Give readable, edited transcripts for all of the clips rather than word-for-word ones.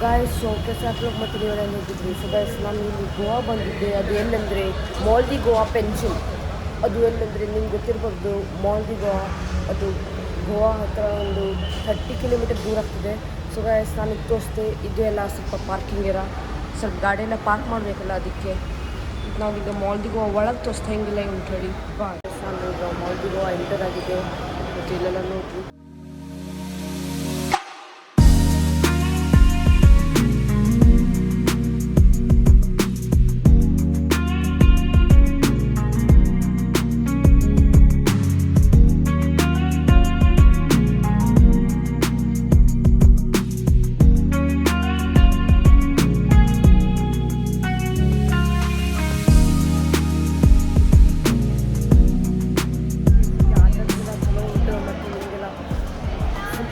Guys कैसे आप लोग ಮತ್ತಿದ್ದೀವಿ ಹೋಗಿದ್ವಿ. ಸೊ ಗೈಸ್ ನಾನು ಇಲ್ಲಿ ಗೋವಾ ಬಂದಿದ್ದೆ. ಅದು ಎಲ್ಲಂದರೆ ಮಾಲ್ದಿ ಗೋವಾ ಪೆನ್ಸಿಲ್. ಅದು ಎಲ್ಲಂದರೆ ನಿಮ್ಗೆ ಗೊತ್ತಿರ್ಬೋದು, ಮಾಲ್ದಿ ಗೋವಾ ಅದು ಗೋವಾ ಹತ್ರ ಒಂದು 30 ಕಿಲೋಮೀಟರ್ ದೂರ ಆಗ್ತದೆ. ಸೊ ಗೈಸ್ ನಾನು ತೋರಿಸ್ದೆ, ಇದು ಎಲ್ಲ ಸ್ವಲ್ಪ ಪಾರ್ಕಿಂಗ್ ಇರೋ ಸ್ವಲ್ಪ ಗಾಡಿ ಎಲ್ಲ ಪಾರ್ಕ್ ಮಾಡಬೇಕಲ್ಲ, ಅದಕ್ಕೆ ನಾವೀಗ ಮಾಲ್ದಿ ಗೋವಾ ಒಳಗೆ ತೋರಿಸ್ತಾ ಹೆಂಗಿಲ್ಲ ಉಂಟು ಹೇಳಿ. ನಾನು ಈಗ ಮಾಲ್ದಿ ಗೋವಾ ಎಂಟರ್ ಆಗಿದೆ ಮತ್ತು ಇಲ್ಲೆಲ್ಲ ನೋಡ್ರಿ.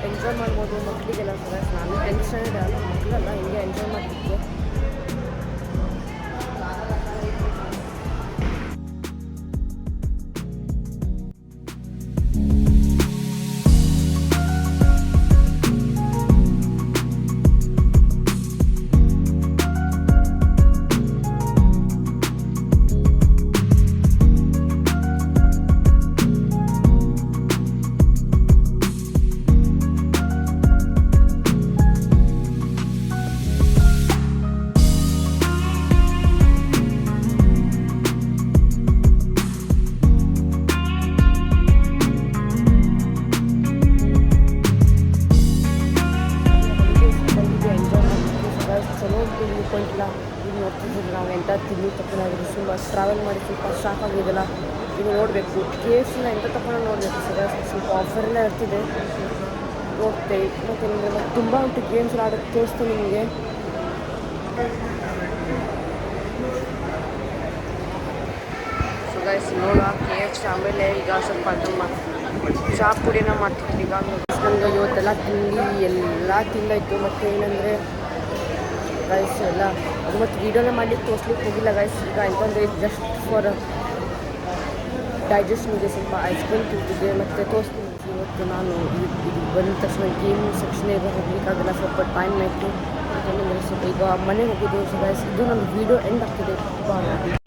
ಎಂಜಾಯ್ ಮಾಡ್ಬೋದು ಮಕ್ಕಳಿಗೆಲ್ಲ. ನಾನು ಟೆನ್ಷನ್ ಇದೆ ಅಲ್ಲ, ಮಕ್ಕಳೆಲ್ಲ ಹಿಂಗೆ ಎಂಜಾಯ್ ಮಾಡಲಿಕ್ಕೆ. ಪಾಯಿಂಟಿಲ್ಲ ಈಗ ನೋಡ್ತಿದ್ದೀವಿ. ನಾವು ಎಂಥ ತಿಂಡಿ ತಗೊಂಡಾಗಿದ್ದು ತುಂಬ ಟ್ರಾವೆಲ್ ಮಾಡಿ ಸ್ವಲ್ಪ ಸ್ಟಾಕ್ ಆಗಿದೆಲ್ಲ. ಈಗ ನೋಡಬೇಕು KFCನ ಎಂಥ ತಗೊಂಡು ನೋಡಬೇಕು. ಸ್ವಲ್ಪ ಆಫರೆಲ್ಲ ಇರ್ತಿದೆ, ನೋಡ್ತೇವೆ. ಮತ್ತು ನಿಮಗೆ ತುಂಬ ಉಂಟು ಗೇಮ್ಸ್ ಎಲ್ಲ ಆಡೋಕ್ಕೆ ತೋರಿಸ್ತೀನಿ ನಿಮಗೆ. ಸೊ ಗೈಸ್ ನೋಡುವ KFC. ಆಮೇಲೆ ಈಗ ಸ್ವಲ್ಪ ಅದು ಚಹಾ ಪುಡಿನ ಮಾಡ್ತಿದ್ವಿ. ಈಗ ನನಗೆ ಇವತ್ತೆಲ್ಲ ತಿಂಡಿ ಎಲ್ಲ ತಿಂದಾಯಿತು. ಮತ್ತು ಏನಂದರೆ ಗೈಸ್ ಎಲ್ಲ ಅದು ಮತ್ತು ವೀಡಿಯೋನ ಮಾಡಲಿಕ್ಕೆ ತೋರಿಸ್ಲಿಕ್ಕೆ ಹೋಗಿಲ್ಲ ಗೈಸ್. ಈಗ ಯಾಕಂದರೆ ಜಸ್ಟ್ ಫಾರ್ ಡೈಜೆಷನ್ಗೆ ಸ್ವಲ್ಪ ಐಸ್ ಕ್ರೀಮ್ ತಿಂತಿದ್ದೆ. ಮತ್ತು ತೋರಿಸ್ತೀನಿ ಇವತ್ತು ನಾನು ಇದು ಬಂದ ತಕ್ಷಣ ಗೇಮ್ ಸೆಕ್ಷನಿಗೆ ಹೋಗ್ಲಿಕ್ಕಾಗಲ್ಲ, ಸ್ವಲ್ಪ ಟೈಮ್ ಆಯಿತು. ಯಾಕಂದರೆ ಸ್ವಲ್ಪ ಈಗ ಮನೆಗೆ ಹೋಗಿದ್ದು. ಸೊ ಗೈಸ್ ಇದು ನನ್ನ ವೀಡಿಯೋ ಎಂಡ್ ಆಗ್ತಿದೆ.